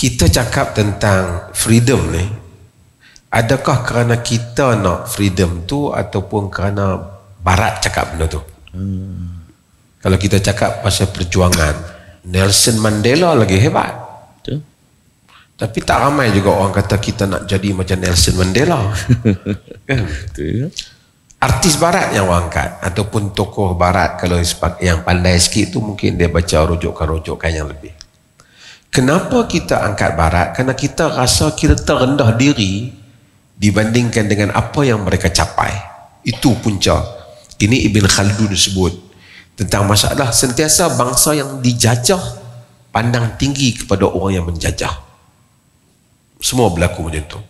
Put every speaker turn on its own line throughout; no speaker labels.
kita cakap tentang freedom ni, adakah kerana kita nak freedom tu ataupun kerana Barat cakap benda tu? Kalau kita cakap pasal perjuangan, Nelson Mandela lagi hebat.
Betul.
Tapi tak ramai juga orang kata kita nak jadi macam Nelson Mandela. Kan?
Betul.
Artis Barat yang orang angkat ataupun tokoh Barat, kalau yang pandai sikit tu mungkin dia baca rujukan-rujukan yang lebih. Kenapa kita angkat Barat? Kerana kita rasa kita rendah diri dibandingkan dengan apa yang mereka capai. Itu punca. Ini Ibn Khaldun sebut tentang masalah sentiasa bangsa yang dijajah pandang tinggi kepada orang yang menjajah. Semua berlaku macam tu.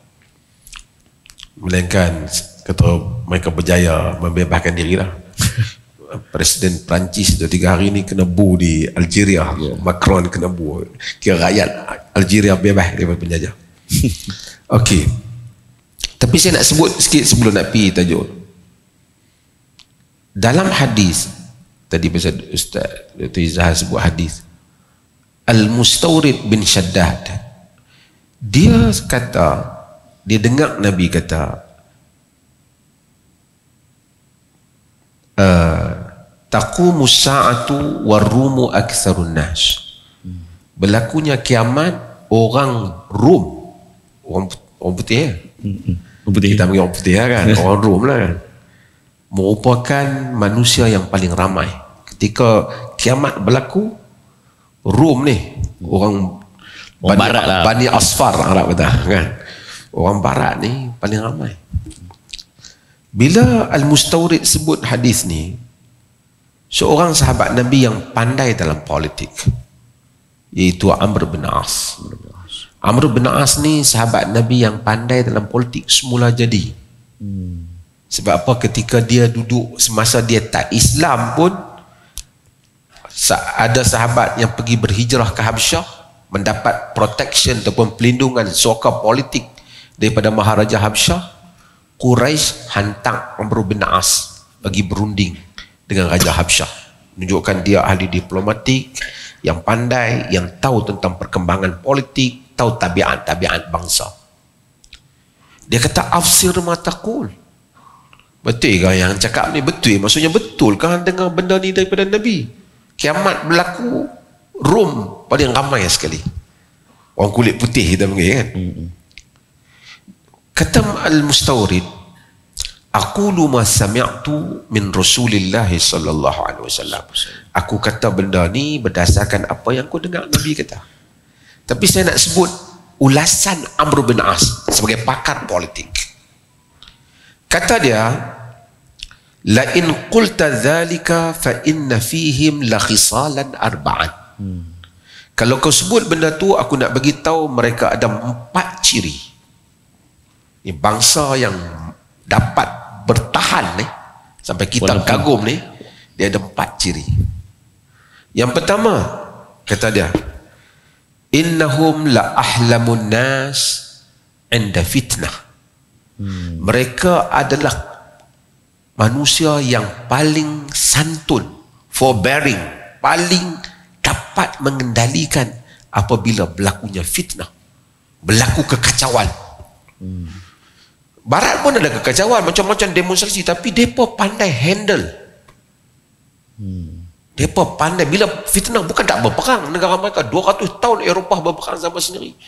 Melainkan kata mereka berjaya membebaskan diri lah. Presiden Perancis 2-3 hari ni kena bu di Algeria. Macron kena bu. Kira rakyat Algeria bebas daripada penjajah. Okey. Tapi saya nak sebut sikit sebelum nak pergi tajuk. Dalam hadis tadi pasal Ustaz Dr. Izzah sebut hadis Al-Mustawrid bin Shaddad, dia kata, dia dengar Nabi kata taqumus sa'atu warumu aktsarun nas. Berlakunya kiamat, orang Rom, orang putih ya? Kita panggil orang putih kan? Orang Rom lah kan, merupakan manusia yang paling ramai. Ketika kiamat berlaku, Rom ni orang
Barat lah,
Bani Asfar Arab kata kan, orang Barat ni paling ramai. Bila Al-Mustawrid sebut hadis ni, seorang sahabat Nabi yang pandai dalam politik, iaitu Amr bin As. Amr bin As ni sahabat Nabi yang pandai dalam politik semula jadi. Sebab apa? Ketika dia duduk, semasa dia tak Islam pun, ada sahabat yang pergi berhijrah ke Habsyah, mendapat protection ataupun pelindungan sokong politik daripada Maharaja Habsyah. Quraisy hantar Amr bin As bagi berunding dengan Raja Habsyah, menunjukkan dia ahli diplomatik yang pandai, yang tahu tentang perkembangan politik, tahu tabiat-tabiat bangsa. Dia kata, afsir ma taqul. Betul ke yang cakap ni? Betul, maksudnya betul kan dengar benda ni daripada Nabi? Kiamat berlaku, Rom paling ramai sekali, orang kulit putih kita panggil kan. Kata Al-Mustawrid, aqulu ma sami'tu min Rasulillah sallallahu alaihi wasallam. Aku kata benda ni berdasarkan apa yang aku dengar Nabi kata. Tapi saya nak sebut ulasan Amr bin As sebagai pakar politik. Kata dia, la in qulta dzalika fa inna fihim la khisalan arba'an. Kalau kau sebut benda tu, aku nak bagi tahu mereka ada 4 ciri. Ini bangsa yang dapat bertahan ni sampai kita kagum ni, dia ada 4 ciri. Yang pertama, kata dia, innahum la ahlamun nas inda fitnah. Mereka adalah manusia yang paling santun, forbearing, paling dapat mengendalikan apabila berlakunya fitnah, berlaku kekacauan. Barat pun ada kekacauan, macam-macam demonstrasi, tapi mereka pandai handle. Mereka pandai, bila fitnah bukan tak berperang, negara mereka 200 tahun Eropah berperang sama sendiri.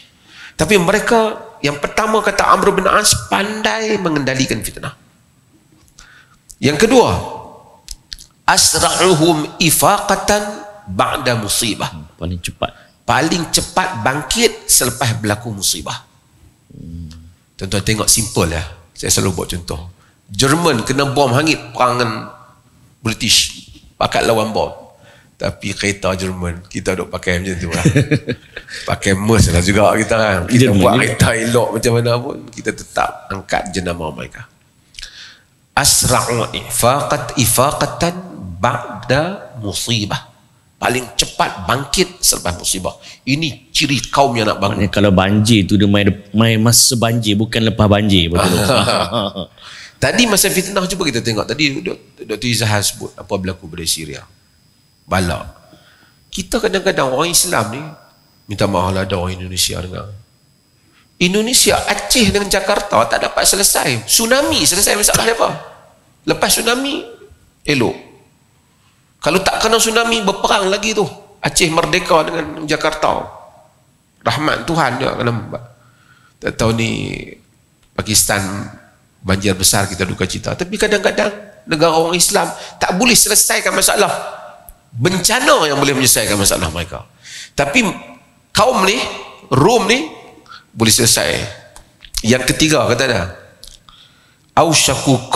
Tapi mereka, yang pertama kata Amr bin As, pandai mengendalikan fitnah. Yang kedua, asra'uhum ifaqatan ba'da musibah. Paling cepat bangkit selepas berlaku musibah. Tuan-tuan tengok simple ya. Saya selalu buat contoh. Jerman kena bom hangit perang dengan British, pakat lawan bom. Tapi kereta Jerman kita duk pakai macam tu lah. Pakai MERS lah juga kita kan. Kita buat kereta elok macam mana pun, kita tetap angkat jenama mereka. Asra'u ifaqatan ba'da musibah. Paling cepat bangkit selepas musibah. Ini ciri kaum yang nak bangun.
Kalau banjir tu dia main masa banjir, bukan lepas banjir. Betul.
Tadi masa fitnah, cuba kita tengok. Tadi Dr. Izzah sebut apa berlaku pada Syria. Bala. Kita kadang-kadang orang Islam ni Minta maaf lah ada orang Indonesia dengar. Indonesia, Aceh dengan Jakarta tak dapat selesai. Tsunami selesai masalah apa? Lepas tsunami, elok. Kalau tak kena tsunami, berperang lagi tu. Aceh merdeka dengan Jakarta. Rahmat Tuhan dia kena. Tak tahu ni Pakistan banjir besar, kita duka cita. Tapi kadang-kadang negara orang Islam tak boleh selesaikan masalah bencana yang boleh menyelesaikan masalah mereka. Tapi kaum ni, Rom ni boleh selesai. Yang ketiga kata dia, ausyaku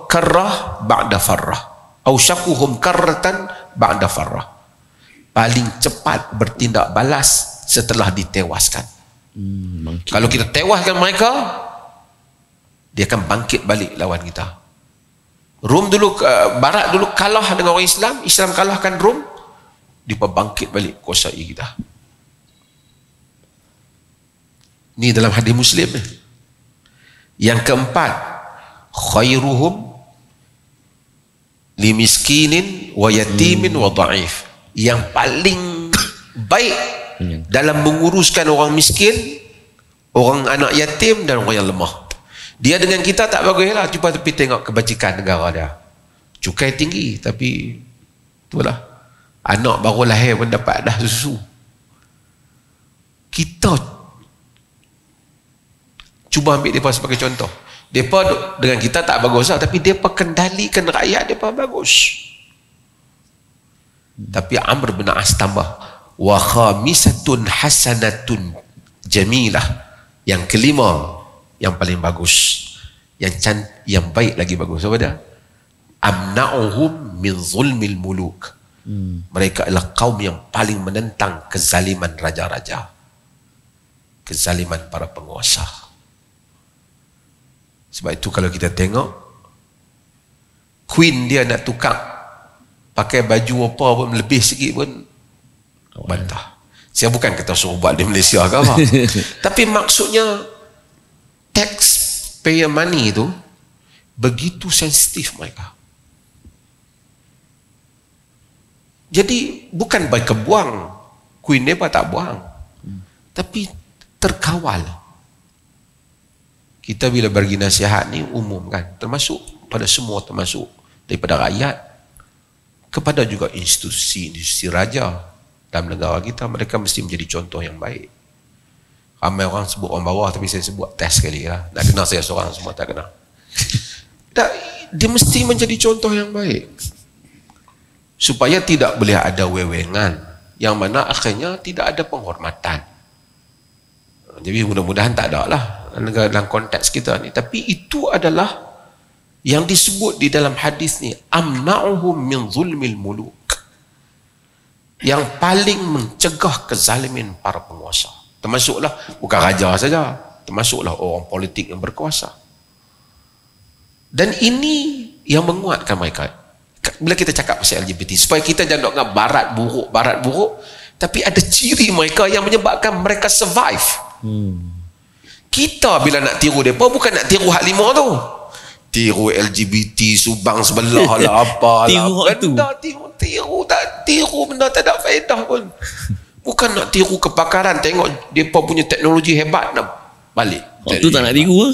karrah ba'da farrah, ausyakuhum karratan ba'da farrah. Paling cepat bertindak balas setelah ditewaskan. Kalau kita tewaskan mereka, dia akan bangkit balik lawan kita. Rom dulu, Barat dulu kalah dengan orang Islam, Islam kalahkan Rom, dia bangkit balik kuasai kita. Ni dalam hadis Muslim. Yang keempat, khairuhum limiskinin wa yatimin wa dha'if. Yang paling baik dalam menguruskan orang miskin, orang anak yatim dan orang yang lemah. Dia dengan kita tak bagus lah. Cuba tapi tengok kebajikan negara dia. Cukai tinggi, tapi itulah, anak baru lahir pun dapat dah susu. Kita cuba ambil mereka sebagai contoh. Mereka dengan kita tak bagus lah, tapi mereka kendalikan rakyat mereka bagus. Tapi Amr bin As tambah, wa khamisatun hasanatun jamilah. Yang kelima, yang paling bagus, yang baik lagi bagus. Apa dia? Amna'uhum min zulmil muluk. Mereka adalah kaum yang paling menentang kezaliman raja-raja, kezaliman para penguasa. Sebab itu kalau kita tengok, Queen dia nak tukar pakai baju apa pun lebih sikit pun bantah. Saya bukan kata suruh buat di Malaysia ke apa. Tapi maksudnya taxpayer money itu begitu sensitif mereka. Jadi bukan baik kebuang, Queen dia tak buang, tapi terkawal. Kita bila bagi nasihat ni umum kan, termasuk pada semua, termasuk daripada rakyat kepada juga institusi raja dalam negara kita. Mereka mesti menjadi contoh yang baik. Ramai orang sebut orang bawah, tapi saya sebut test sekali lah. Nak kenal saya seorang, semua tak kenal. Dia mesti menjadi contoh yang baik, supaya tidak boleh ada wewengan yang mana akhirnya tidak ada penghormatan. Jadi mudah-mudahan tak ada lah dalam konteks kita ni. Tapi itu adalah yang disebut di dalam hadis ni, amna'uhum min zulmil muluk, yang paling mencegah kezaliman para penguasa. Termasuklah bukan raja saja, termasuklah orang politik yang berkuasa. Dan ini yang menguatkan mereka. Bila kita cakap pasal LGBT, supaya kita jangan nak barat buruk, tapi ada ciri mereka yang menyebabkan mereka survive. Kita bila nak tiru mereka, bukan nak tiru hak lima tu. Tiru LGBT, subang sebelah lah, apa lah. Tiru benda tak ada faedah pun. Bukan nak tiru kepakaran, tengok mereka punya teknologi hebat, nak balik.
Itu tak nak tiru.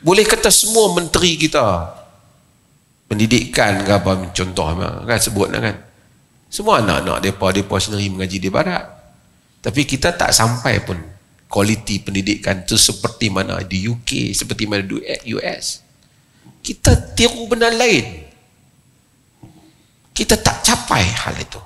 Boleh kata semua menteri kita pendidikan ke apa, contoh kan sebutlah kan, semua anak-anak mereka sendiri mengaji di barat, tapi kita tak sampai pun kualiti pendidikan tu seperti mana di UK, seperti mana di US. Kita tiru benda lain, kita tak capai hal itu.